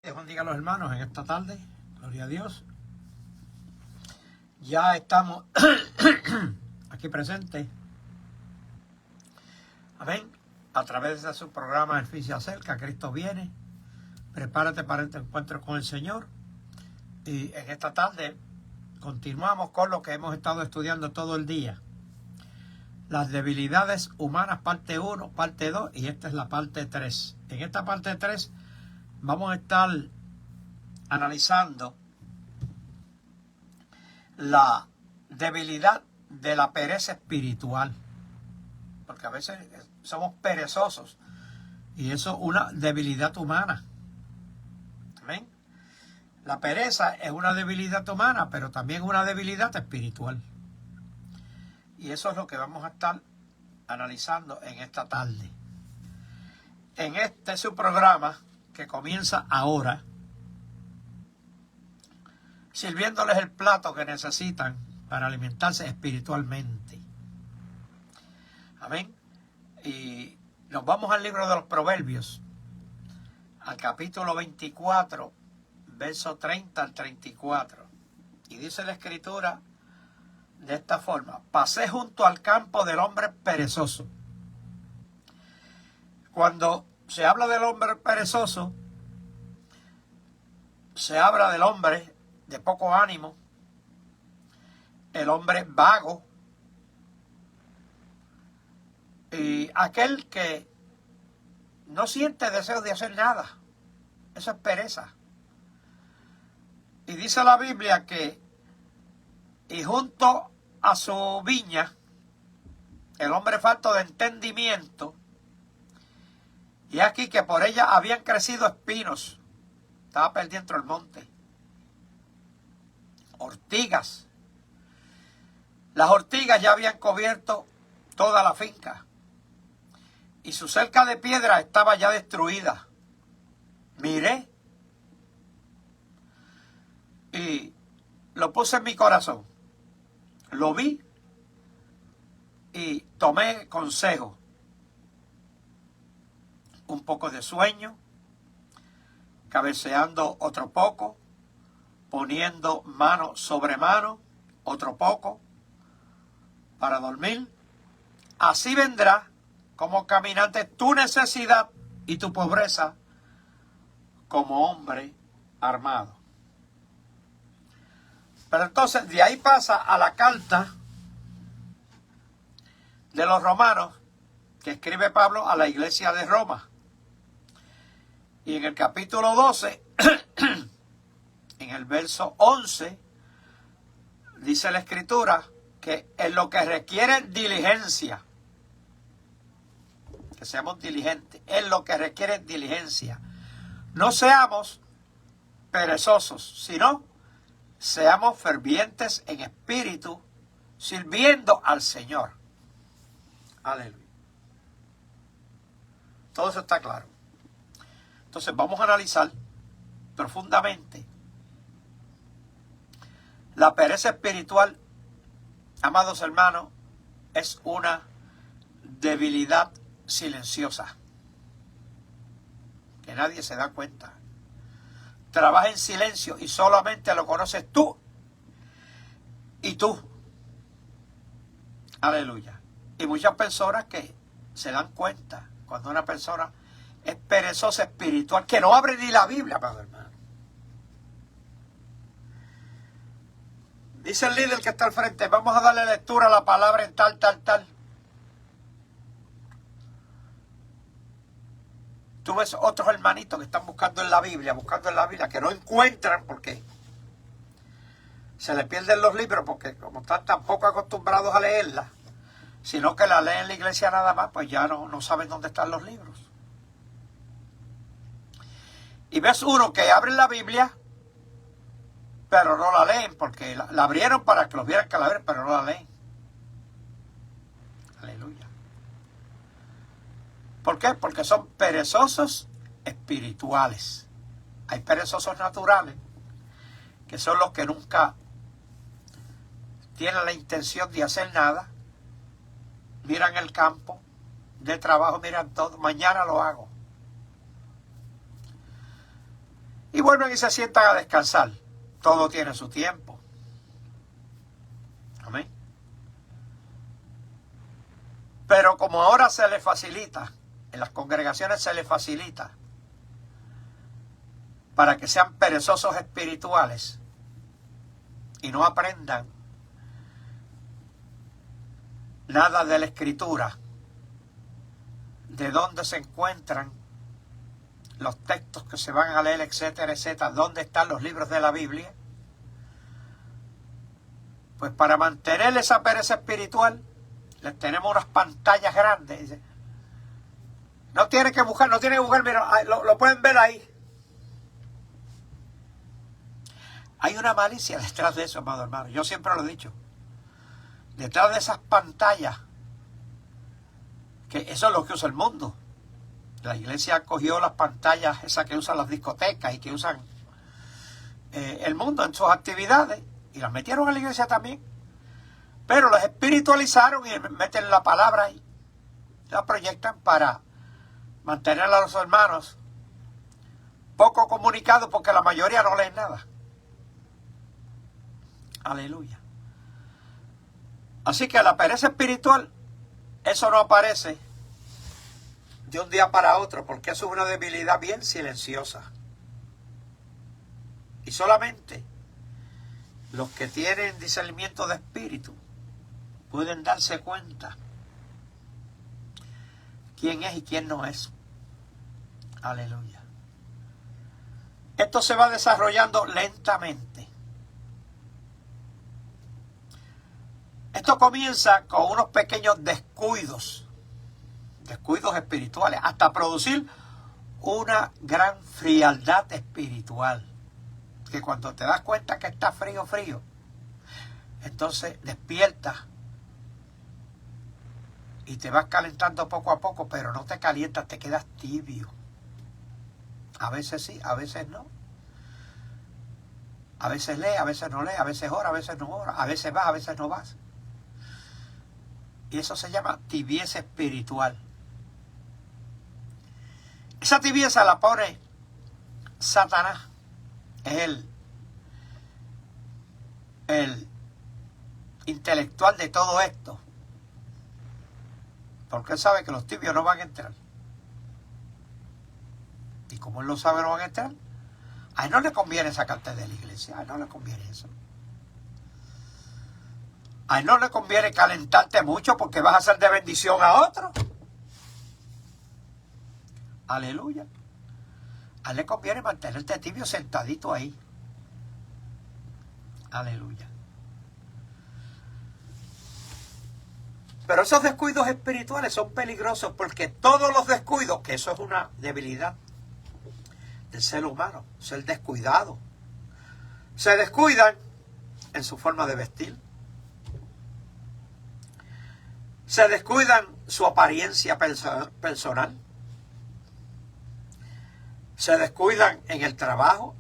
Dios bendiga a los hermanos en esta tarde, gloria a Dios. Ya estamos aquí presentes, amén, a través de su programa El fin se acerca, Cristo viene. Prepárate para este encuentro con el Señor. Y en esta tarde continuamos con lo que hemos estado estudiando todo el día. Las debilidades humanas, parte 1, parte 2, y esta es la parte 3. En esta parte 3 vamos a estar analizando la debilidad de la pereza espiritual, porque a veces somos perezosos y eso es una debilidad humana. ¿Amén? La pereza es una debilidad humana, pero también una debilidad espiritual, y eso es lo que vamos a estar analizando en esta tarde en este su programa que comienza ahora, sirviéndoles el plato que necesitan para alimentarse espiritualmente. Amén. Y nos vamos al libro de los Proverbios, al capítulo 24, verso 30 al 34. Y dice la Escritura de esta forma: pasé junto al campo del hombre perezoso. Cuando se habla del hombre perezoso, se habla del hombre de poco ánimo, el hombre vago, y aquel que no siente deseo de hacer nada. Eso es pereza. Y dice la Biblia que, y junto a su viña, el hombre falto de entendimiento, y aquí que por ella habían crecido espinos, estaba perdiendo el monte, ortigas. Las ortigas ya habían cubierto toda la finca, y su cerca de piedra estaba ya destruida. Miré y lo puse en mi corazón, lo vi y tomé consejo. Un poco de sueño, cabeceando otro poco, poniendo mano sobre mano otro poco para dormir. Así vendrá como caminante tu necesidad y tu pobreza como hombre armado. Pero entonces de ahí pasa a la carta de los Romanos que escribe Pablo a la iglesia de Roma. Y en el capítulo 12, en el verso 11, dice la Escritura que en lo que requiere diligencia, que seamos diligentes, en lo que requiere diligencia, no seamos perezosos, sino seamos fervientes en espíritu, sirviendo al Señor. Aleluya. Todo eso está claro. Entonces vamos a analizar profundamente la pereza espiritual. Amados hermanos, es una debilidad silenciosa que nadie se da cuenta. Trabaja en silencio y solamente lo conoces tú y tú. Aleluya. Y muchas personas que se dan cuenta cuando una persona es perezosa espiritual, que no abre ni la Biblia, padre hermano. Dice el líder que está al frente: vamos a darle lectura a la palabra en tal. Tú ves otros hermanitos que están buscando en la Biblia, que no encuentran porque se les pierden los libros, porque como están tan poco acostumbrados a leerla, sino que la leen en la iglesia nada más, pues ya no saben dónde están los libros. Y ves uno que abre la Biblia, pero no la leen, porque la abrieron para que los vieran que la abren, pero no la leen. Aleluya. ¿Por qué? Porque son perezosos espirituales. Hay perezosos naturales, que son los que nunca tienen la intención de hacer nada. Miran el campo de trabajo, miran todo, mañana lo hago. Y vuelven y se sientan a descansar. Todo tiene su tiempo. Amén. Pero como ahora se les facilita, en las congregaciones se les facilita para que sean perezosos espirituales y no aprendan nada de la Escritura, de dónde se encuentran los textos que se van a leer, etcétera, etcétera, dónde están los libros de la Biblia. Pues para mantener esa pereza espiritual, les tenemos unas pantallas grandes. No tienen que buscar, mira, lo pueden ver ahí. Hay una malicia detrás de eso, amado hermano. Yo siempre lo he dicho. Detrás de esas pantallas, que eso es lo que usa el mundo. La iglesia cogió las pantallas esas que usan las discotecas y que usan el mundo en sus actividades y las metieron a la iglesia también. Pero las espiritualizaron y meten la palabra y la proyectan para mantener a los hermanos poco comunicados porque la mayoría no leen nada. Aleluya. Así que la pereza espiritual, eso no aparece de un día para otro, porque eso es una debilidad bien silenciosa. Y solamente los que tienen discernimiento de espíritu pueden darse cuenta quién es y quién no es. Aleluya. Esto se va desarrollando lentamente. Esto comienza con unos pequeños descuidos espirituales, hasta producir una gran frialdad espiritual. Que cuando te das cuenta que está frío, entonces despiertas y te vas calentando poco a poco, pero no te calientas, te quedas tibio. A veces sí, a veces no. A veces lee, a veces no lee, a veces ora, a veces no ora, a veces vas, a veces no vas. Y eso se llama tibieza espiritual. Esa tibieza la pone Satanás. Es el intelectual de todo esto. Porque él sabe que los tibios no van a entrar. Y como él lo sabe, no van a entrar. A él no le conviene sacarte de la iglesia. A él no le conviene eso. A él no le conviene calentarte mucho porque vas a ser de bendición a otro. Aleluya. A él le conviene mantenerte tibio sentadito ahí. Aleluya. Pero esos descuidos espirituales son peligrosos porque todos los descuidos, que eso es una debilidad del ser humano, ser descuidado, se descuidan en su forma de vestir, se descuidan su apariencia personal, se descuidan en el trabajo,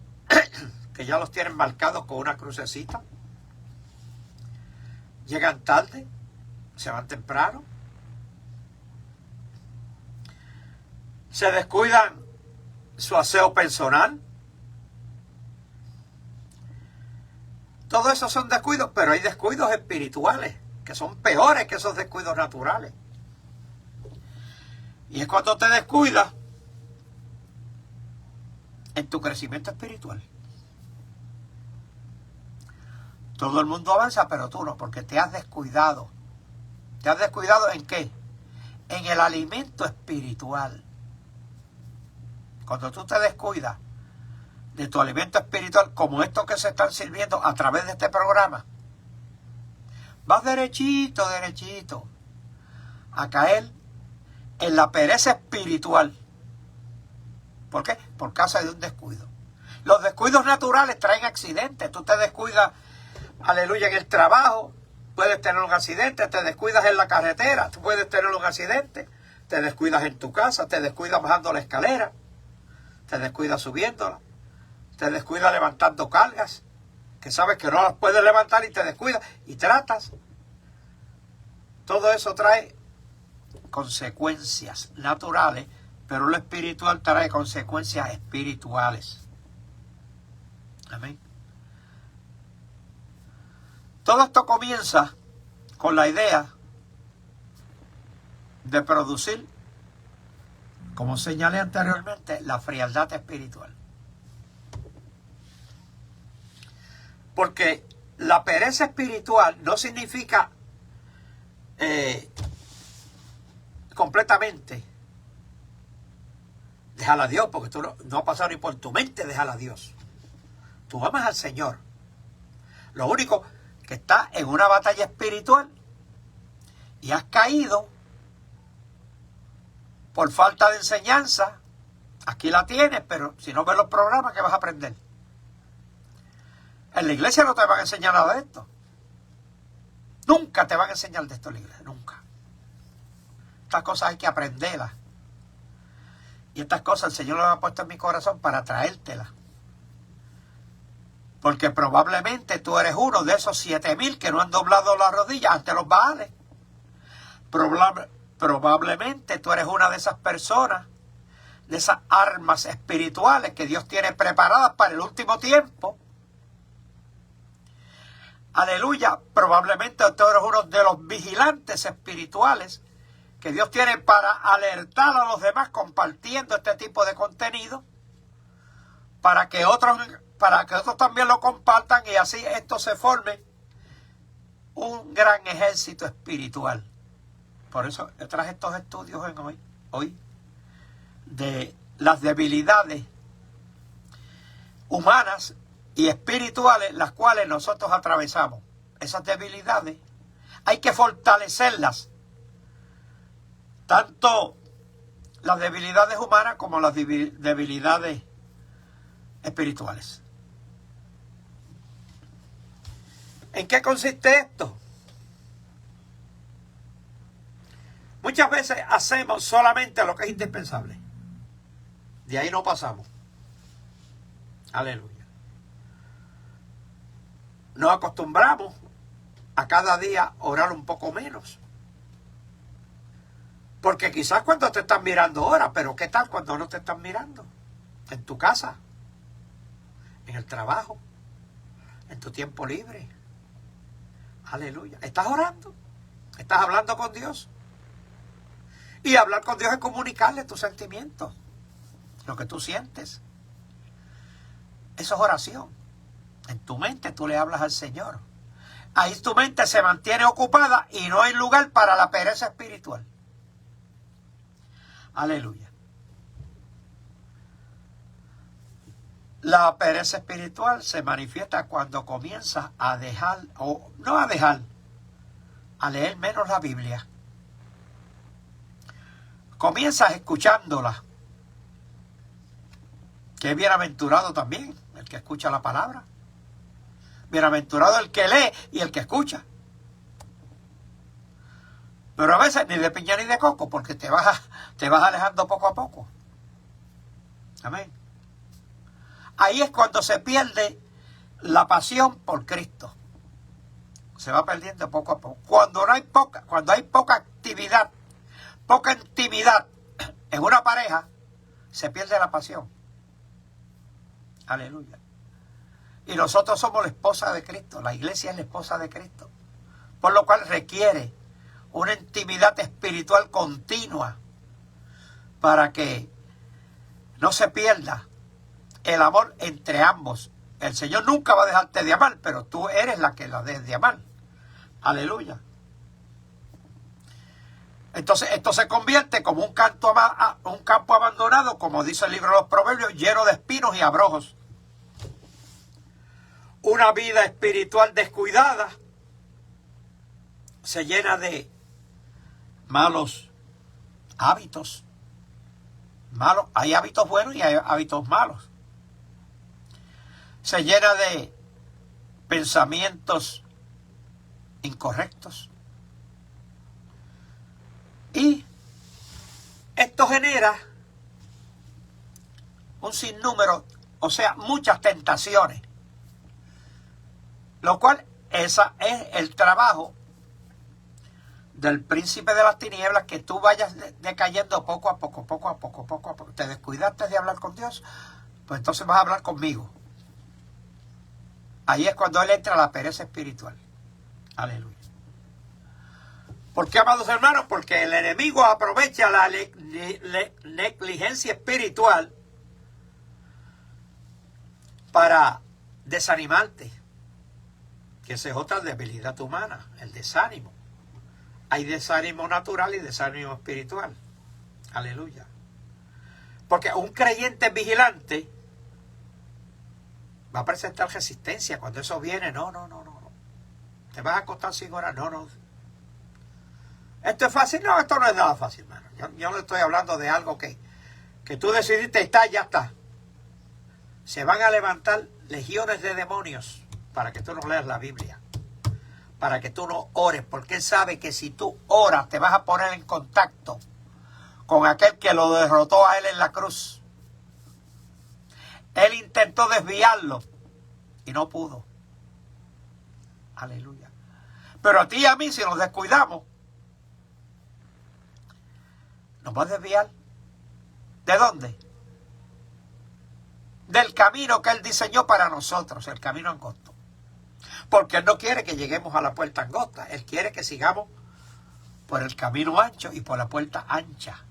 que ya los tienen marcados con una crucecita, llegan tarde, se van temprano, se descuidan su aseo personal. Todo eso son descuidos, pero hay descuidos espirituales que son peores que esos descuidos naturales. Y es cuando te descuidas en tu crecimiento espiritual. Todo el mundo avanza, pero tú no, porque te has descuidado. ¿Te has descuidado en qué? En el alimento espiritual. Cuando tú te descuidas de tu alimento espiritual, como estos que se están sirviendo a través de este programa, vas derechito a caer en la pereza espiritual. ¿Por qué? Por causa de un descuido. Los descuidos naturales traen accidentes. Tú te descuidas, aleluya, en el trabajo, puedes tener un accidente. Te descuidas en la carretera, tú puedes tener un accidente. Te descuidas en tu casa, te descuidas bajando la escalera, te descuidas subiéndola, te descuidas levantando cargas que sabes que no las puedes levantar y te descuidas y tratas. Todo eso trae consecuencias naturales, pero lo espiritual trae consecuencias espirituales. Amén. Todo esto comienza con la idea de producir, como señalé anteriormente, la frialdad espiritual. Porque la pereza espiritual no significa completamente dejar a Dios, porque tú no ha pasado ni por tu mente dejar a Dios. Tú amas al Señor. Lo único que está en una batalla espiritual y has caído por falta de enseñanza. Aquí la tienes, pero si no ves los programas, ¿qué vas a aprender? En la iglesia no te van a enseñar nada de esto. Nunca te van a enseñar de esto en la iglesia, nunca. Estas cosas hay que aprenderlas. Y estas cosas el Señor las ha puesto en mi corazón para traértelas. Porque probablemente tú eres uno de esos 7,000 que no han doblado las rodillas ante los Baales. Probablemente tú eres una de esas personas, de esas armas espirituales que Dios tiene preparadas para el último tiempo. Aleluya. Probablemente tú eres uno de los vigilantes espirituales que Dios tiene para alertar a los demás compartiendo este tipo de contenido, para que otros también lo compartan y así esto se forme un gran ejército espiritual. Por eso yo traje estos estudios hoy de las debilidades humanas y espirituales, las cuales nosotros atravesamos. Esas debilidades hay que fortalecerlas, tanto las debilidades humanas como las debilidades espirituales. ¿En qué consiste esto? Muchas veces hacemos solamente lo que es indispensable. De ahí no pasamos. Aleluya. Nos acostumbramos a cada día orar un poco menos. Porque quizás cuando te están mirando ahora, pero ¿qué tal cuando no te están mirando? En tu casa, en el trabajo, en tu tiempo libre. Aleluya. ¿Estás orando? ¿Estás hablando con Dios? Y hablar con Dios es comunicarle tus sentimientos, lo que tú sientes. Eso es oración. En tu mente tú le hablas al Señor. Ahí tu mente se mantiene ocupada y no hay lugar para la pereza espiritual. Aleluya. La pereza espiritual se manifiesta cuando comienzas a dejar, o no a dejar, a leer menos la Biblia. Comienzas escuchándola. Que es bienaventurado también el que escucha la palabra. Bienaventurado el que lee y el que escucha. Pero a veces ni de piña ni de coco, porque te vas alejando poco a poco. Amén. Ahí es cuando se pierde la pasión por Cristo. Se va perdiendo poco a poco. Cuando hay poca actividad, poca intimidad en una pareja, se pierde la pasión. Aleluya. Y nosotros somos la esposa de Cristo. La iglesia es la esposa de Cristo. Por lo cual requiere una intimidad espiritual continua para que no se pierda el amor entre ambos. El Señor nunca va a dejarte de amar, pero tú eres la que la dejes de amar. Aleluya. Entonces esto se convierte como un campo abandonado, como dice el libro de los Proverbios, lleno de espinos y abrojos. Una vida espiritual descuidada se llena de malos hábitos. Hay hábitos buenos y hay hábitos malos. Se llena de pensamientos incorrectos. Y esto genera un sinnúmero, o sea, muchas tentaciones. Lo cual, ese es el trabajo del príncipe de las tinieblas, que tú vayas decayendo poco a poco. Te descuidaste de hablar con Dios, pues entonces vas a hablar conmigo. ahí es cuando él entra a la pereza espiritual. Aleluya. ¿Por qué, amados hermanos? Porque el enemigo aprovecha la negligencia espiritual para desanimarte, que esa es otra debilidad humana, el desánimo. Hay desánimo natural y desánimo espiritual. Aleluya. Porque un creyente vigilante va a presentar resistencia. Cuando eso viene, no. Te vas a acostar sin horas, no. ¿Esto es fácil? No, esto no es nada fácil, hermano. Yo no estoy hablando de algo que tú decidiste y ya está. Se van a levantar legiones de demonios para que tú no leas la Biblia, para que tú no ores, porque él sabe que si tú oras te vas a poner en contacto con aquel que lo derrotó a él en la cruz. Él intentó desviarlo y no pudo. Aleluya. Pero a ti y a mí, si nos descuidamos, nos va a desviar. ¿De dónde? Del camino que él diseñó para nosotros, el camino angosto. Porque él no quiere que lleguemos a la puerta angosta. Él quiere que sigamos por el camino ancho y por la puerta ancha.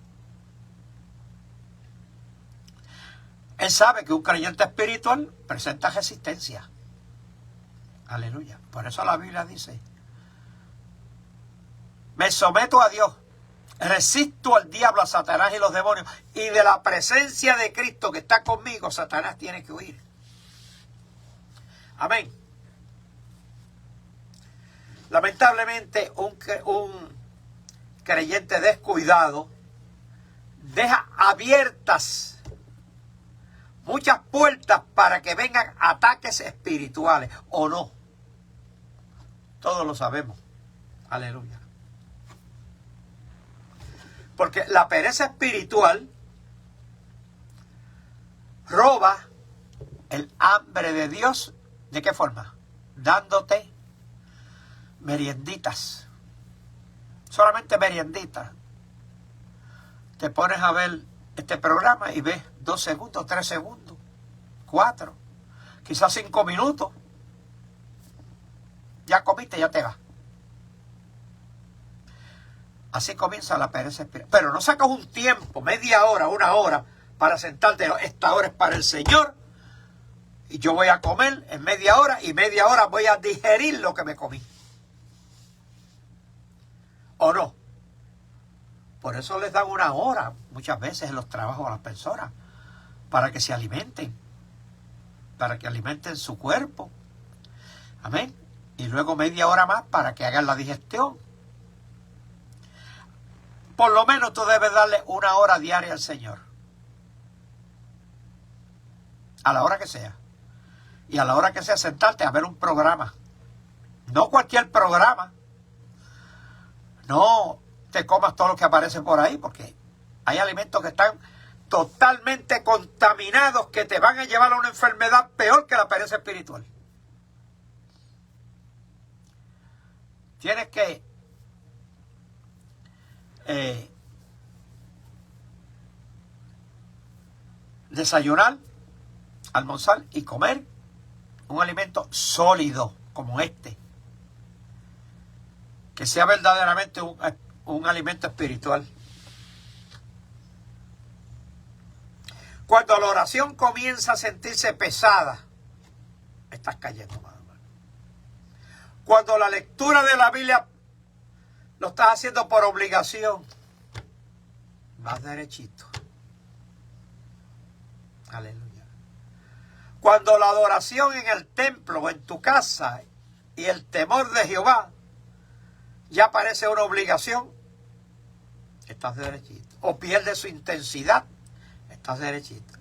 Él sabe que un creyente espiritual presenta resistencia. Aleluya. Por eso la Biblia dice: me someto a Dios, resisto al diablo, a Satanás y los demonios, y de la presencia de Cristo que está conmigo, Satanás tiene que huir. Amén. Lamentablemente, un creyente descuidado deja abiertas muchas puertas para que vengan ataques espirituales, ¿o no? Todos lo sabemos. Aleluya. Porque la pereza espiritual roba el hambre de Dios. ¿De qué forma? Dándote merienditas. Solamente merienditas. Te pones a ver este programa y ves 2 segundos, 3 segundos, 4, quizás 5 minutos. Ya comiste, ya te vas. Así comienza la pereza espiritual. Pero no sacas un tiempo, media hora, 1 hora, para sentarte. Esta hora es para el Señor. Y yo voy a comer en media hora, y media hora voy a digerir lo que me comí. ¿O no? Por eso les dan 1 hora muchas veces en los trabajos a las personas, para que se alimenten, para que alimenten su cuerpo. Amén. Y luego media hora más para que hagan la digestión. Por lo menos tú debes darle 1 hora diaria al Señor. A la hora que sea. Y a la hora que sea sentarte a ver un programa. No cualquier programa. No te comas todo lo que aparece por ahí, porque hay alimentos que están totalmente contaminados, que te van a llevar a una enfermedad peor que la pereza espiritual. Tienes que desayunar, almorzar y comer un alimento sólido como este, que sea verdaderamente un alimento espiritual. Cuando la oración comienza a sentirse pesada, estás cayendo, hermano. Cuando la lectura de la Biblia lo estás haciendo por obligación, vas derechito. Aleluya. Cuando la adoración en el templo o en tu casa y el temor de Jehová ya parece una obligación, estás derechito. O pierde su intensidad, estás derechito.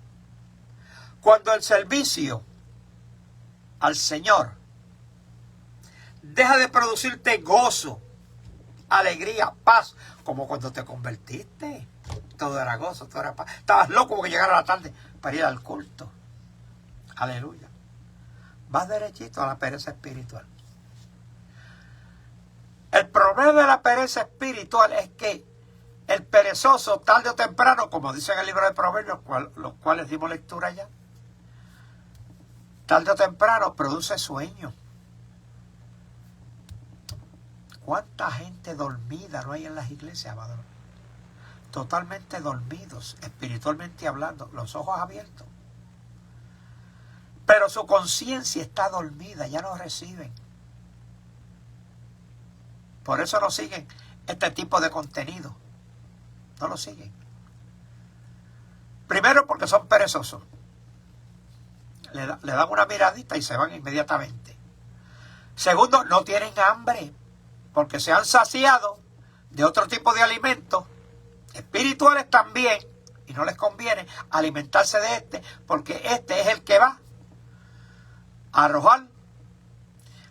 Cuando el servicio al Señor deja de producirte gozo, alegría, paz, como cuando te convertiste, todo era gozo, todo era paz. Estabas loco porque llegara la tarde para ir al culto. Aleluya. Vas derechito a la pereza espiritual. El problema de la pereza espiritual es que el perezoso, tarde o temprano, como dice en el libro de Proverbios, los cuales dimos lectura ya, tarde o temprano produce sueño. ¿Cuánta gente dormida no hay en las iglesias, amado? Totalmente dormidos, espiritualmente hablando, los ojos abiertos. Pero su conciencia está dormida, ya no reciben. Por eso no siguen este tipo de contenido. No lo siguen. Primero porque son perezosos. Le dan una miradita y se van inmediatamente. Segundo, no tienen hambre, porque se han saciado de otro tipo de alimentos, espirituales también, y no les conviene alimentarse de este, porque este es el que va a arrojar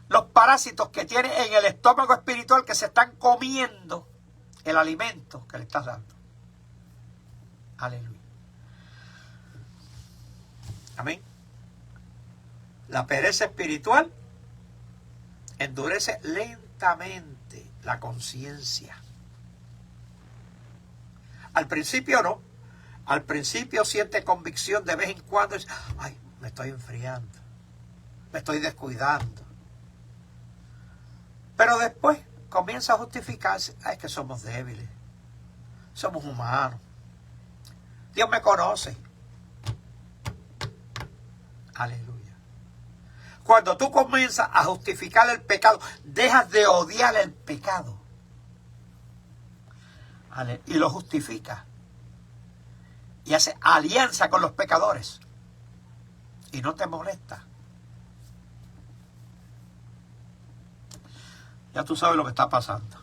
los parásitos que tiene en el estómago espiritual, que se están comiendo el alimento que le estás dando. Aleluya. Amén. La pereza espiritual endurece lentamente la conciencia. Al principio no. Al principio siente convicción de vez en cuando. Ay, me estoy enfriando. Me estoy descuidando. Pero después comienza a justificarse. Ay, es que somos débiles. Somos humanos. Dios me conoce. Aleluya. Cuando tú comienzas a justificar el pecado, dejas de odiar el pecado. Y lo justificas. Y haces alianza con los pecadores. Y no te molesta. Ya tú sabes lo que está pasando.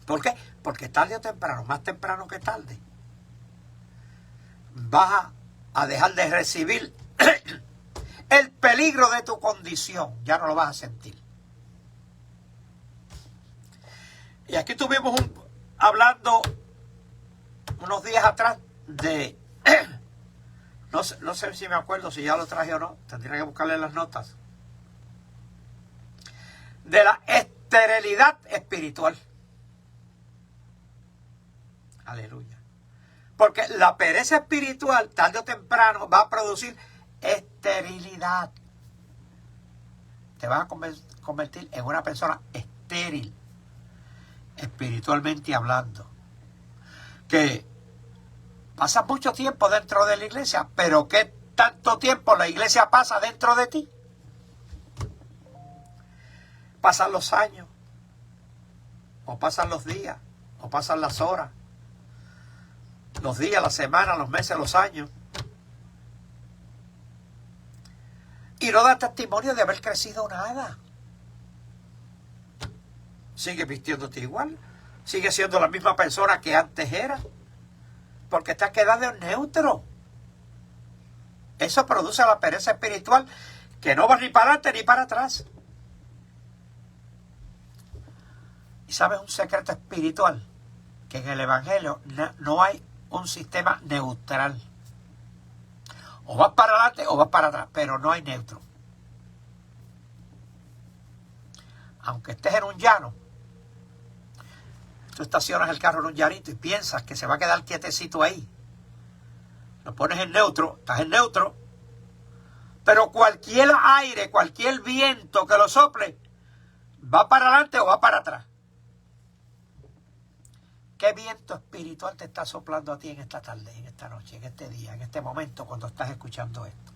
¿Por qué? Porque tarde o temprano, más temprano que tarde, vas a dejar de recibir el peligro de tu condición. Ya no lo vas a sentir. Y aquí tuvimos hablando unos días atrás de... no sé si me acuerdo si ya lo traje o no. Tendría que buscarle las notas. De la esterilidad espiritual. Aleluya. Porque la pereza espiritual, tarde o temprano, va a producir esterilidad. Te vas a convertir en una persona estéril, espiritualmente hablando. Que pasa mucho tiempo dentro de la iglesia, pero ¿qué tanto tiempo la iglesia pasa dentro de ti? Pasan los años, o pasan los días, o pasan las horas, los días, las semanas, los meses, los años, y no da testimonio de haber crecido nada. Sigue vistiéndote igual, sigue siendo la misma persona que antes era, porque te has quedado en neutro. Eso produce la pereza espiritual, que no va ni para adelante ni para atrás. ¿Y sabes un secreto espiritual? Que en el Evangelio no hay un sistema neutral. O vas para adelante o vas para atrás, pero no hay neutro. Aunque estés en un llano, tú estacionas el carro en un llanito y piensas que se va a quedar quietecito ahí. Lo pones en neutro, estás en neutro, pero cualquier aire, cualquier viento que lo sople, va para adelante o va para atrás. ¿Qué viento espiritual te está soplando a ti en esta tarde, en esta noche, en este día, en este momento, cuando estás escuchando esto?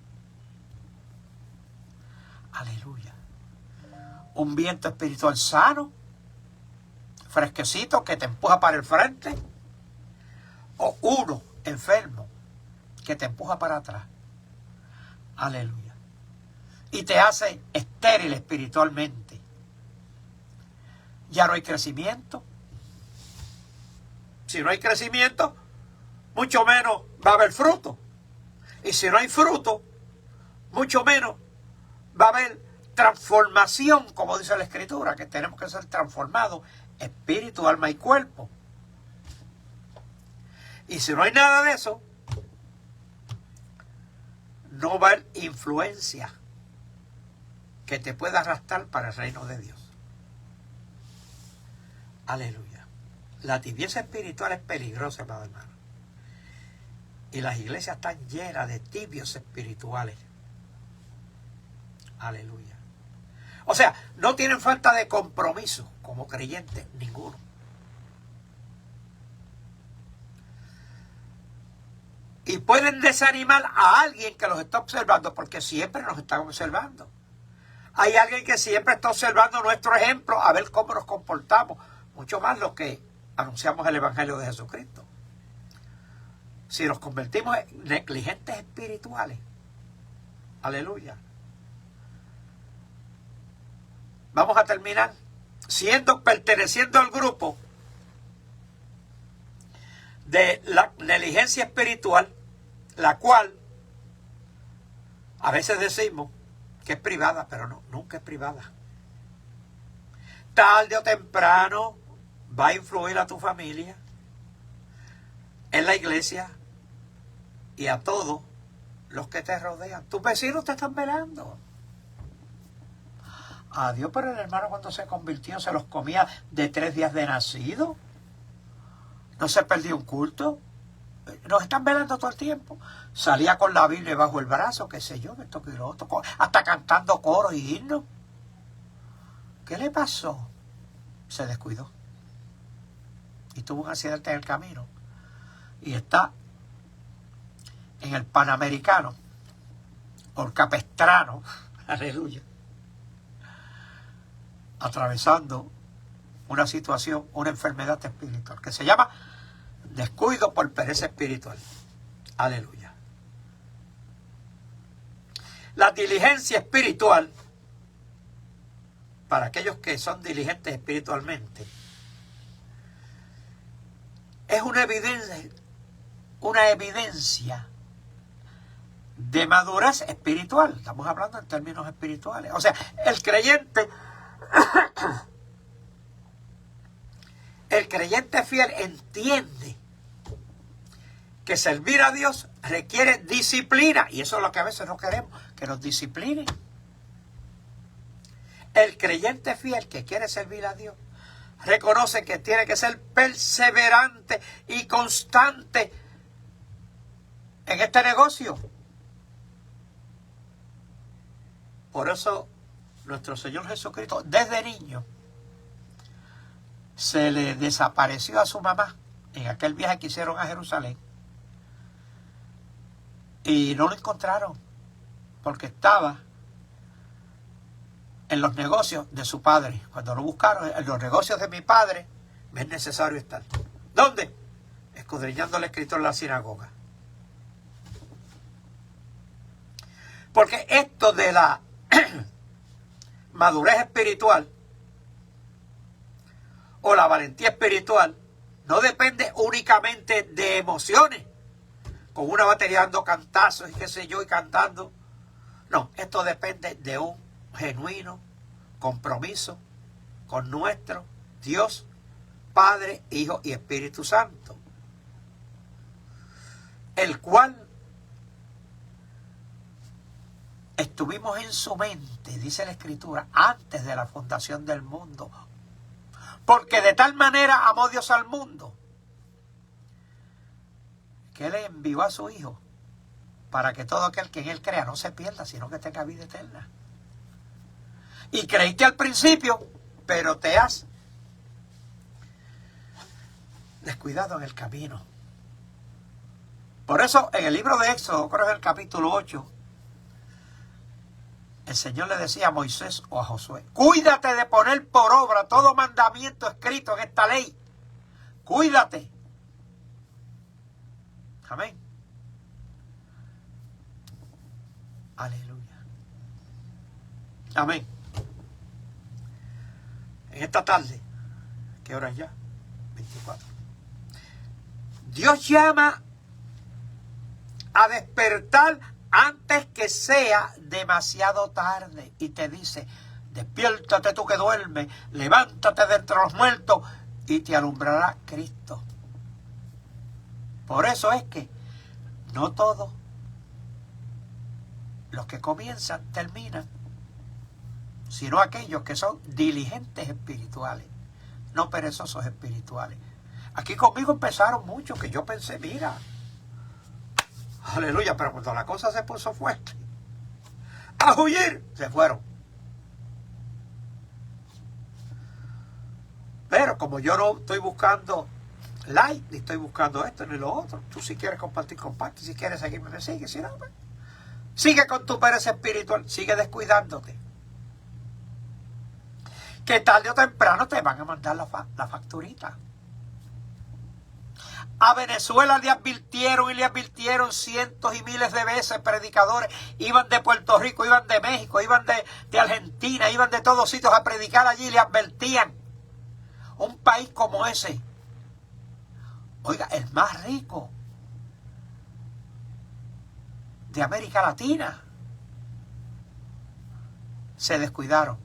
Aleluya. Un viento espiritual sano, fresquecito, que te empuja para el frente, o uno enfermo que te empuja para atrás. Aleluya. Y te hace estéril espiritualmente. Ya no hay crecimiento. Si no hay crecimiento, mucho menos va a haber fruto. Y si no hay fruto, mucho menos va a haber transformación, como dice la Escritura, que tenemos que ser transformados espíritu, alma y cuerpo. Y si no hay nada de eso, no va a haber influencia que te pueda arrastrar para el reino de Dios. Aleluya. La tibieza espiritual es peligrosa, hermano. Y las iglesias están llenas de tibios espirituales. Aleluya. O sea, no tienen falta de compromiso como creyentes, ninguno. Y pueden desanimar a alguien que los está observando, porque siempre nos están observando. Hay alguien que siempre está observando nuestro ejemplo, a ver cómo nos comportamos, mucho más los que anunciamos el Evangelio de Jesucristo. Si nos convertimos en negligentes espirituales, aleluya, vamos a terminar perteneciendo al grupo de la negligencia espiritual, la cual a veces decimos que es privada, pero no, nunca es privada. Tarde o temprano va a influir a tu familia, en la iglesia y a todos los que te rodean. Tus vecinos te están velando. Adiós, pero el hermano cuando se convirtió se los comía de 3 días de nacido. No se perdió un culto. Nos están velando todo el tiempo. Salía con la Biblia bajo el brazo, qué sé yo, esto que lo otro, hasta cantando coros y himnos. ¿Qué le pasó? Se descuidó. Y tuvo un accidente en el camino. Y está en el Panamericano, o el Capestrano, aleluya, atravesando una situación, una enfermedad espiritual, que se llama descuido por pereza espiritual. Aleluya. La diligencia espiritual, para aquellos que son diligentes espiritualmente, es una evidencia de madurez espiritual. Estamos hablando en términos espirituales. O sea, el creyente fiel entiende que servir a Dios requiere disciplina, y eso es lo que a veces no queremos, que nos disciplinen. El creyente fiel que quiere servir a Dios reconoce que tiene que ser perseverante y constante en este negocio. Por eso nuestro Señor Jesucristo, desde niño, se le desapareció a su mamá en aquel viaje que hicieron a Jerusalén. Y no lo encontraron, porque estaba en los negocios de su padre. Cuando lo buscaron, en los negocios de mi padre, me es necesario estar. ¿Dónde? Escudriñando el escritor en la sinagoga. Porque esto de la madurez espiritual o la valentía espiritual no depende únicamente de emociones, con una batería dando cantazos y qué sé yo y cantando. No, esto depende de un genuino compromiso con nuestro Dios, Padre, Hijo y Espíritu Santo, el cual estuvimos en su mente, dice la Escritura, antes de la fundación del mundo. Porque de tal manera amó Dios al mundo, que Él envió a su Hijo, para que todo aquel que en Él crea no se pierda, sino que tenga vida eterna. Y creíste al principio, pero te has descuidado en el camino. Por eso, en el libro de Éxodo, creo que en el capítulo 8, el Señor le decía a Moisés o a Josué: cuídate de poner por obra todo mandamiento escrito en esta ley. Cuídate. Amén. Aleluya. Amén. En esta tarde, ¿qué hora es ya? 24. Dios llama a despertar antes que sea demasiado tarde y te dice: despiértate tú que duermes, levántate de entre los muertos y te alumbrará Cristo. Por eso es que no todos los que comienzan terminan, sino aquellos que son diligentes espirituales, no perezosos espirituales. Aquí conmigo empezaron muchos que yo pensé: mira, Aleluya, pero cuando la cosa se puso fuerte, a huir, se fueron. Pero como yo no estoy buscando like, ni estoy buscando esto ni lo otro, tú si quieres compartir, comparte, si quieres seguirme, me sigue, si no, pues, sigue con tu pereza espiritual, sigue descuidándote. Que tarde o temprano te van a mandar la facturita. A Venezuela le advirtieron cientos y miles de veces predicadores. Iban de Puerto Rico, iban de México, iban de Argentina, iban de todos sitios a predicar allí y le advertían. Un país como ese, oiga, el más rico de América Latina, se descuidaron.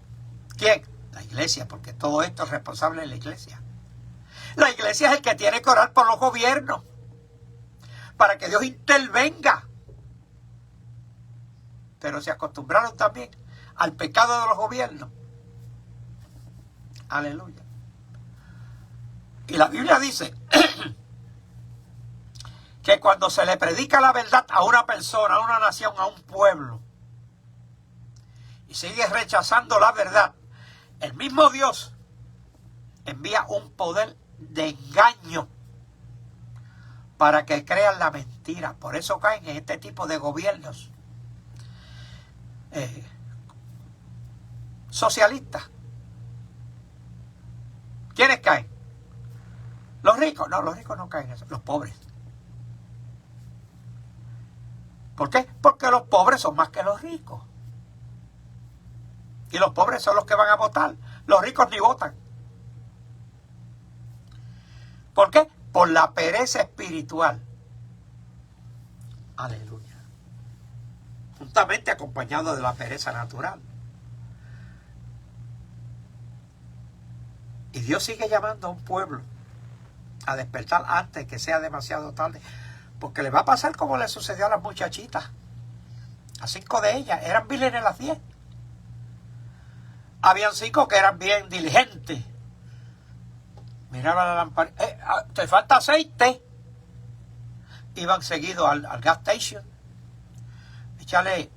¿Quién? La iglesia, porque todo esto es responsable de la iglesia. La iglesia es el que tiene que orar por los gobiernos para que Dios intervenga. Pero se acostumbraron también al pecado de los gobiernos. Aleluya. Y la Biblia dice que cuando se le predica la verdad a una persona, a una nación, a un pueblo, y sigue rechazando la verdad, el mismo Dios envía un poder de engaño para que crean la mentira. Por eso caen en este tipo de gobiernos socialistas. ¿Quiénes caen? Los ricos. No, los ricos no caen en eso, los pobres. ¿Por qué? Porque los pobres son más que los ricos. Y los pobres son los que van a votar. Los ricos ni votan. ¿Por qué? Por la pereza espiritual. Aleluya. Juntamente acompañado de la pereza natural. Y Dios sigue llamando a un pueblo a despertar antes que sea demasiado tarde. Porque le va a pasar como le sucedió a las muchachitas. A 5 de ellas. Eran vírgenes las 10. Habían 5 que eran bien diligentes. Miraban la lámpara. Te falta aceite. Iban seguidos al gas station. Échale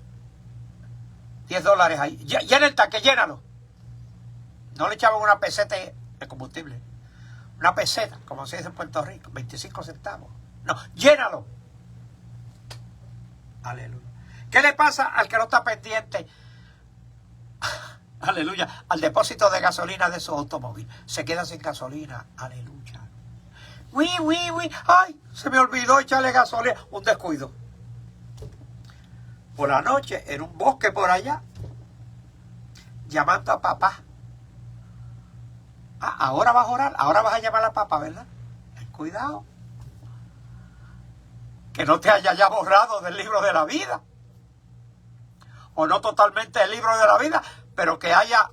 $10 ahí. Llena el tanque, llénalo. No le echaban una peseta de combustible. Una peseta, como se dice en Puerto Rico, 25 centavos. No, llénalo. Aleluya. ¿Qué le pasa al que no está pendiente? Aleluya. Al depósito de gasolina de su automóvil. Se queda sin gasolina. Aleluya. Uy. Ay, se me olvidó echarle gasolina. Un descuido. Por la noche, en un bosque por allá, llamando a papá. Ahora vas a orar, ahora vas a llamar a papá, ¿verdad? Cuidado. Que no te haya ya borrado del libro de la vida. O no totalmente del libro de la vida, pero que haya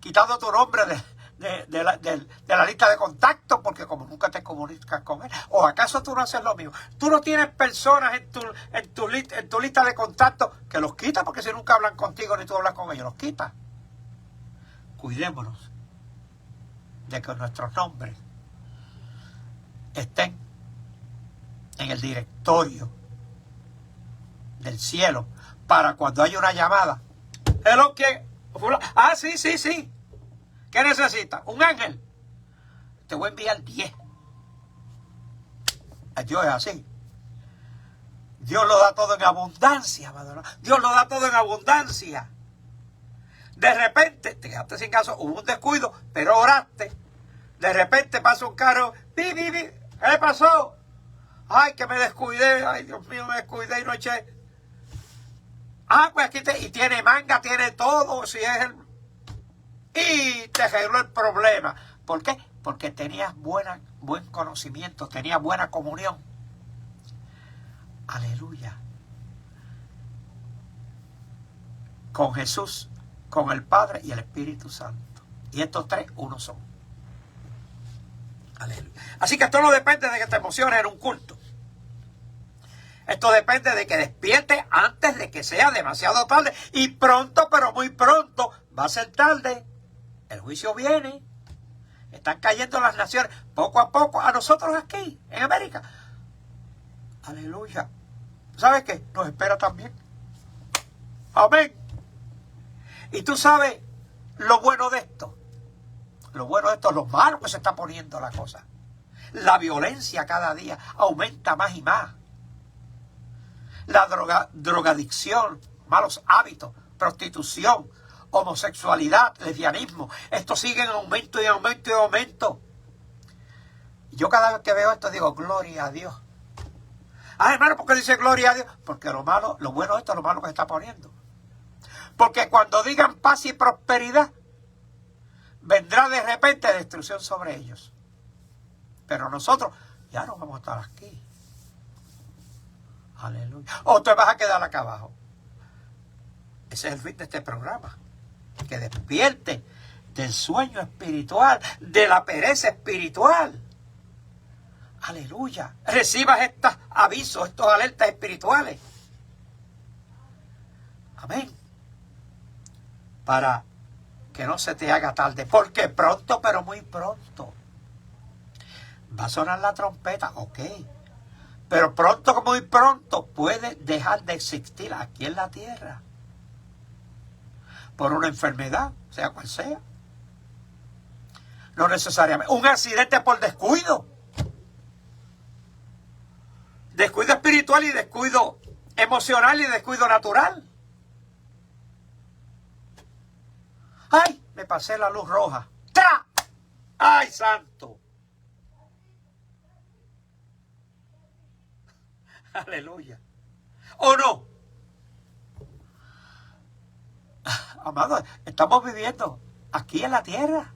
quitado tu nombre de la lista de contactos, porque como nunca te comunicas con él. ¿O acaso tú no haces lo mismo? Tú no tienes personas en tu lista de contactos que los quitas, porque si nunca hablan contigo ni tú hablas con ellos, los quitas. Cuidémonos de que nuestros nombres estén en el directorio del cielo para cuando haya una llamada. Hello, ¿quién? Sí. ¿Qué necesitas? ¿Un ángel? Te voy a enviar 10. Dios es así. Dios lo da todo en abundancia, amado. Dios lo da todo en abundancia. De repente, te quedaste sin caso, hubo un descuido, pero oraste. De repente pasa un carro, ¿qué pasó? Ay, que me descuidé, ay, Dios mío, me descuidé y no eché. Pues aquí y tiene manga, tiene todo, si es el... Y te arregló el problema. ¿Por qué? Porque tenías buen conocimiento, tenías buena comunión. Aleluya. Con Jesús, con el Padre y el Espíritu Santo. Y estos 3, uno son. Aleluya. Así que esto no depende de que te emociones en un culto. Esto depende de que despiertes antes de que sea demasiado tarde. Y pronto, pero muy pronto, va a ser tarde. El juicio viene. Están cayendo las naciones poco a poco. A nosotros aquí, en América. Aleluya. ¿Sabes qué? Nos espera también. Amén. Y tú sabes lo bueno de esto. Lo bueno de esto, lo malo que se está poniendo la cosa. La violencia cada día aumenta más y más. La drogadicción, malos hábitos, prostitución, homosexualidad, lesbianismo. Esto sigue en aumento y aumento y aumento. Y yo cada vez que veo esto digo, gloria a Dios. Ah, hermano, ¿por qué dice gloria a Dios? Porque lo malo, lo bueno de esto es lo malo que se está poniendo. Porque cuando digan paz y prosperidad, vendrá de repente destrucción sobre ellos. Pero nosotros ya no vamos a estar aquí. Aleluya. O te vas a quedar acá abajo. Ese es el fin de este programa. Que despierte del sueño espiritual, de la pereza espiritual. Aleluya. Recibas estos avisos, estos alertas espirituales. Amén. Para que no se te haga tarde. Porque pronto, pero muy pronto. Va a sonar la trompeta, ok. Pero pronto, como muy pronto, puede dejar de existir aquí en la tierra. Por una enfermedad, sea cual sea. No necesariamente. Un accidente por descuido. Descuido espiritual y descuido emocional y descuido natural. ¡Ay! Me pasé la luz roja. ¡Tra! ¡Ay, santo! Aleluya. ¿O no? Amados, estamos viviendo aquí en la tierra.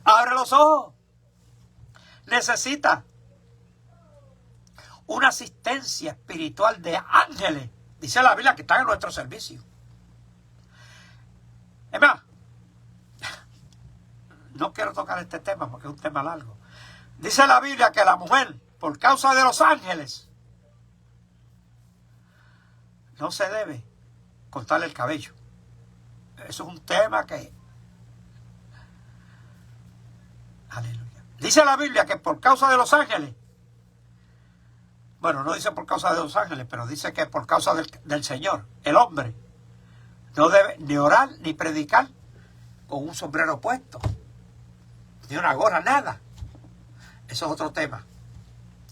Abre los ojos. Necesita una asistencia espiritual de ángeles. Dice la Biblia que están en nuestro servicio. Es más, no quiero tocar este tema porque es un tema largo. Dice la Biblia que la mujer, por causa de los ángeles, no se debe cortarle el cabello. Eso es un tema que... Aleluya. Dice la Biblia que por causa de los ángeles, bueno, no dice por causa de los ángeles, pero dice que por causa del Señor, el hombre no debe ni orar ni predicar con un sombrero puesto, ni una gorra, nada. Eso es otro tema.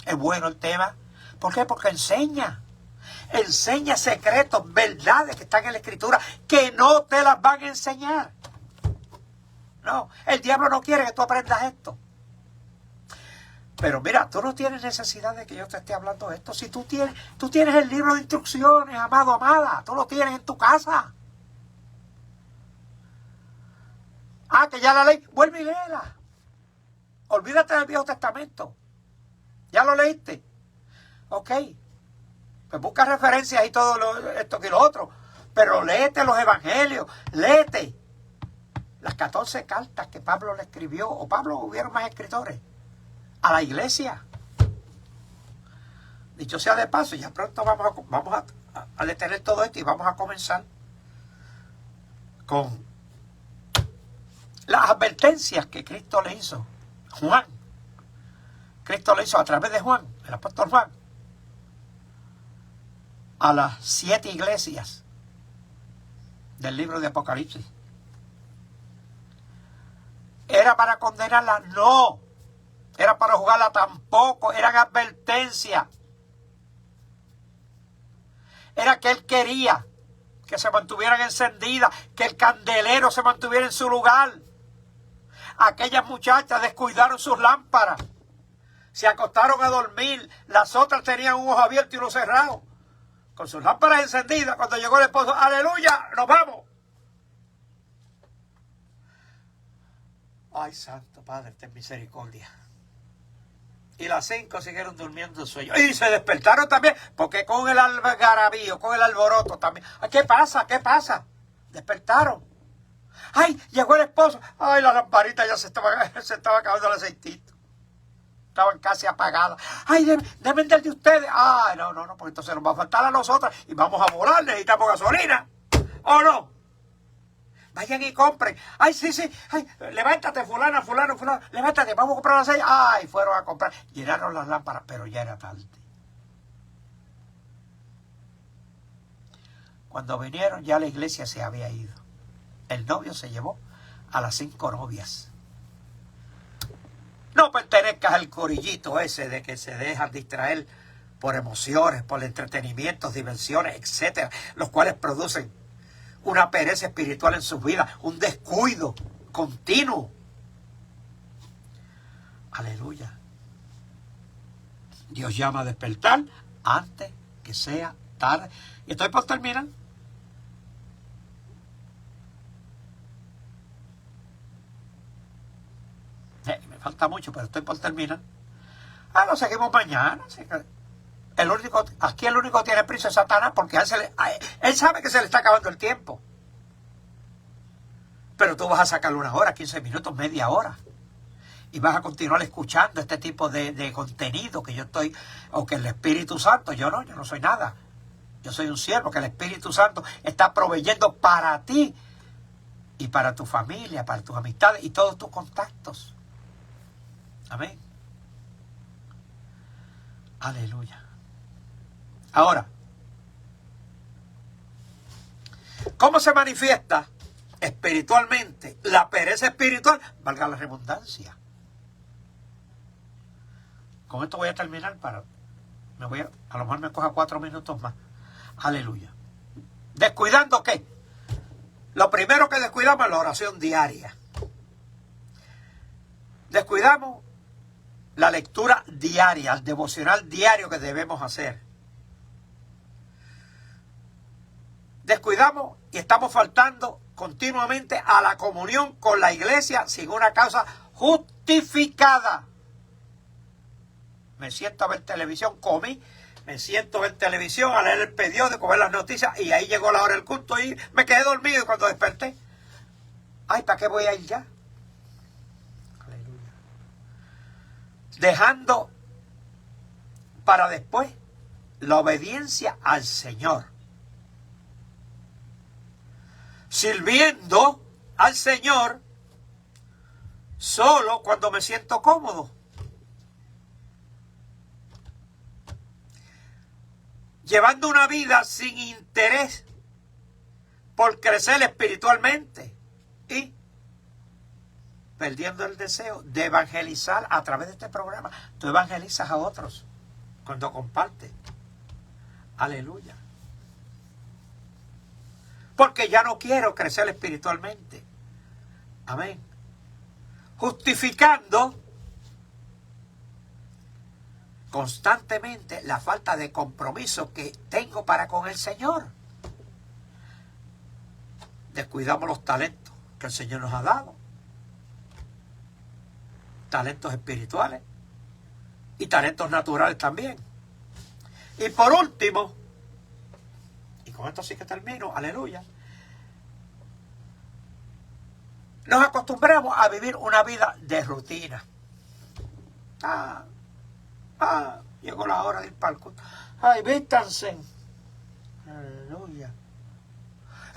Es bueno el tema. ¿Por qué? Porque enseña secretos, verdades que están en la Escritura, que no te las van a enseñar. No, el diablo no quiere que tú aprendas esto. Pero mira, tú no tienes necesidad de que yo te esté hablando de esto. Si tú tienes el libro de instrucciones, amado, amada, tú lo tienes en tu casa. Ah, que ya la ley, vuelve y léela. Olvídate del Viejo Testamento. ¿Ya lo leíste? Ok. Pues busca referencias y todo esto y lo otro. Pero léete los evangelios, léete las 14 cartas que Pablo le escribió, o Pablo, hubieron más escritores, a la iglesia. Dicho sea de paso, ya pronto vamos a detener todo esto y vamos a comenzar con las advertencias que Cristo le hizo. Juan. Cristo le hizo a través de Juan, el apóstol Juan, a las 7 iglesias del libro de Apocalipsis. ¿Era para condenarla? No. ¿Era para juzgarla? Tampoco. Eran advertencias. Era que él quería que se mantuvieran encendidas, que el candelero se mantuviera en su lugar. Aquellas muchachas descuidaron sus lámparas. Se acostaron a dormir. Las otras tenían un ojo abierto y uno cerrado. Con sus lámparas encendidas, cuando llegó el esposo, ¡aleluya! ¡Nos vamos! ¡Ay, santo Padre, ten misericordia! Y las 5 siguieron durmiendo en sueño. Y se despertaron también, porque con el algarabío, con el alboroto también. ¿Qué pasa? ¿Qué pasa? Despertaron. ¡Ay, llegó el esposo! ¡Ay, la lamparita ya se estaba acabando el aceitito! Estaban casi apagadas. ¡Ay, deben del de ustedes! ¡Ay, no, porque entonces nos va a faltar a nosotras y vamos a volar, necesitamos gasolina! ¿O no? Vayan y compren. ¡Ay, sí! ¡Ay, levántate, fulano! ¡Levántate, vamos a comprar aceite! ¡Ay, fueron a comprar! Llenaron las lámparas, pero ya era tarde. Cuando vinieron ya la iglesia se había ido. El novio se llevó a las 5 novias. No pertenezcas al corillito ese de que se dejan distraer por emociones, por entretenimientos, diversiones, etcétera, los cuales producen una pereza espiritual en sus vidas, un descuido continuo. Aleluya. Dios llama a despertar antes que sea tarde. Y estoy por terminar. Me falta mucho, pero estoy por terminar. Lo seguimos mañana. Aquí el único que tiene prisa es Satanás, porque él sabe que se le está acabando el tiempo. Pero tú vas a sacarle 1 hora, 15 minutos, media hora. Y vas a continuar escuchando este tipo de contenido que yo estoy, o que el Espíritu Santo, yo no soy nada. Yo soy un siervo que el Espíritu Santo está proveyendo para ti y para tu familia, para tus amistades y todos tus contactos. Amén. Aleluya. Ahora, ¿cómo se manifiesta espiritualmente la pereza espiritual? Valga la redundancia. Con esto voy a terminar a lo mejor me coja 4 minutos más. Aleluya. ¿Descuidando qué? Lo primero que descuidamos es la oración diaria. Descuidamos la lectura diaria, el devocional diario que debemos hacer. Descuidamos y estamos faltando continuamente a la comunión con la iglesia sin una causa justificada. Me siento a ver televisión, comí, me siento a ver televisión, a leer el periódico, a ver las noticias, y ahí llegó la hora del culto y me quedé dormido. Y cuando desperté, ¿para qué voy a ir ya? Aleluya. Dejando para después la obediencia al Señor. Sirviendo al Señor solo cuando me siento cómodo. Llevando una vida sin interés por crecer espiritualmente y perdiendo el deseo de evangelizar a través de este programa. Tú evangelizas a otros cuando compartes. Aleluya. Porque ya no quiero crecer espiritualmente. Amén. Justificando constantemente la falta de compromiso que tengo para con el Señor. Descuidamos los talentos que el Señor nos ha dado. Talentos espirituales y talentos naturales también. Y por último, y con esto sí que termino, aleluya, nos acostumbramos a vivir una vida de rutina. Llegó la hora de ir para el culto. Vístanse. Aleluya.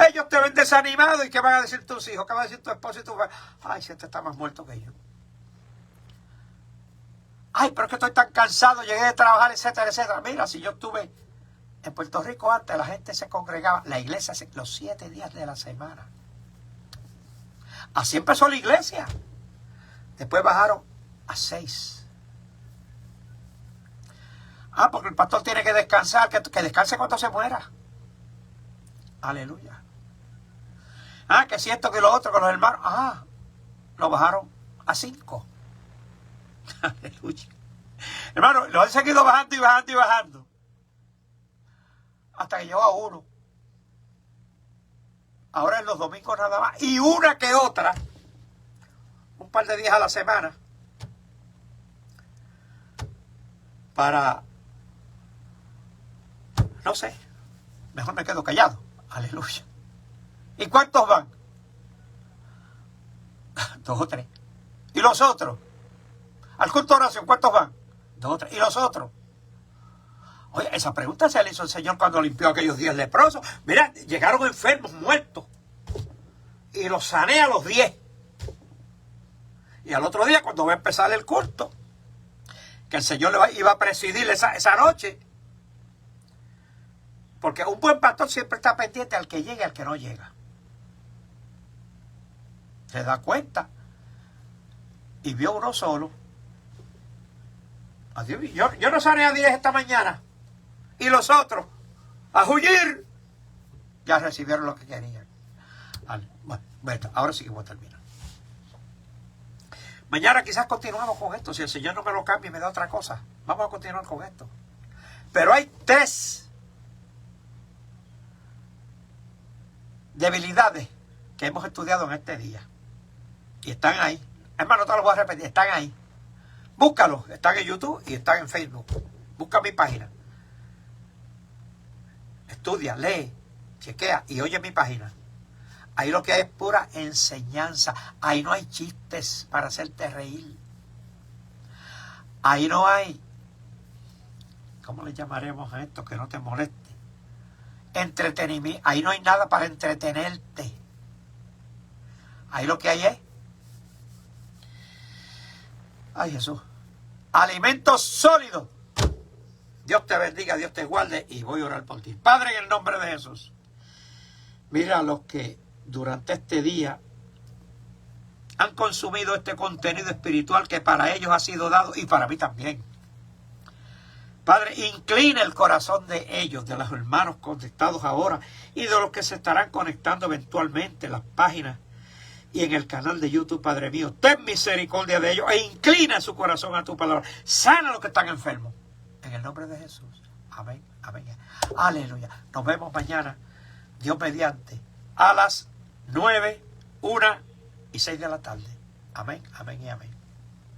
Ellos te ven desanimado, ¿y qué van a decir tus hijos? ¿Qué va a decir tu esposo y tu familia? Si este está más muerto que yo. Pero es que estoy tan cansado, llegué de trabajar, etcétera, etcétera. Mira, si yo estuve en Puerto Rico antes, la gente se congregaba, la iglesia, los 7 días de la semana. Así empezó la iglesia. Después bajaron a 6. Porque el pastor tiene que descansar, que descanse cuando se muera. Aleluya. Que si esto, que lo otro, con los hermanos. Lo bajaron a 5. Aleluya. Hermano, lo han seguido bajando y bajando y bajando. Hasta que llegó a 1. Ahora en los domingos nada más. Y una que otra. Un par de días a la semana. Para... No sé. Mejor me quedo callado. Aleluya. ¿Y cuántos van? 2 o 3. ¿Y los otros? Al culto de oración, ¿cuántos van? 2 o 3. ¿Y los otros? Oye, esa pregunta se le hizo el Señor cuando limpió aquellos 10 leprosos. Mira, llegaron enfermos, muertos. Y los sané a los 10. Y al otro día, cuando va a empezar el culto, que el Señor iba a presidir esa noche, Porque un buen pastor siempre está pendiente al que llegue y al que no llega. Se da y vio uno solo. Adiós, yo no sané a 10 esta mañana. Y los otros, a huir, ya recibieron lo que querían. Bueno, ahora sí que voy a terminar. Mañana quizás continuamos con esto. Si el Señor no me lo cambia y me da otra cosa, vamos a continuar con esto. Pero hay 3 debilidades que hemos estudiado en este día. Y están ahí. Hermano, no te lo voy a repetir, están ahí. Búscalos, están en YouTube y están en Facebook. Busca mi página. Estudia, lee, chequea y oye mi página. Ahí lo que hay es pura enseñanza. Ahí no hay chistes para hacerte reír. Ahí no hay, ¿cómo le llamaremos a esto que no te moleste? Entretenimiento. Ahí no hay nada para entretenerte. Ahí lo que hay es, ay Jesús, alimento sólido. Dios te bendiga, Dios te guarde y voy a orar por ti. Padre, en el nombre de Jesús, mira a los que durante este día han consumido este contenido espiritual que para ellos ha sido dado y para mí también. Padre, inclina el corazón de ellos, de los hermanos conectados ahora y de los que se estarán conectando eventualmente en las páginas y en el canal de YouTube, Padre mío. Ten misericordia de ellos e inclina su corazón a tu palabra. Sana a los que están enfermos. En el nombre de Jesús. Amén, amén. Aleluya. Nos vemos mañana, Dios mediante, a las 9, 1 y 6 de la tarde. Amén, amén y amén.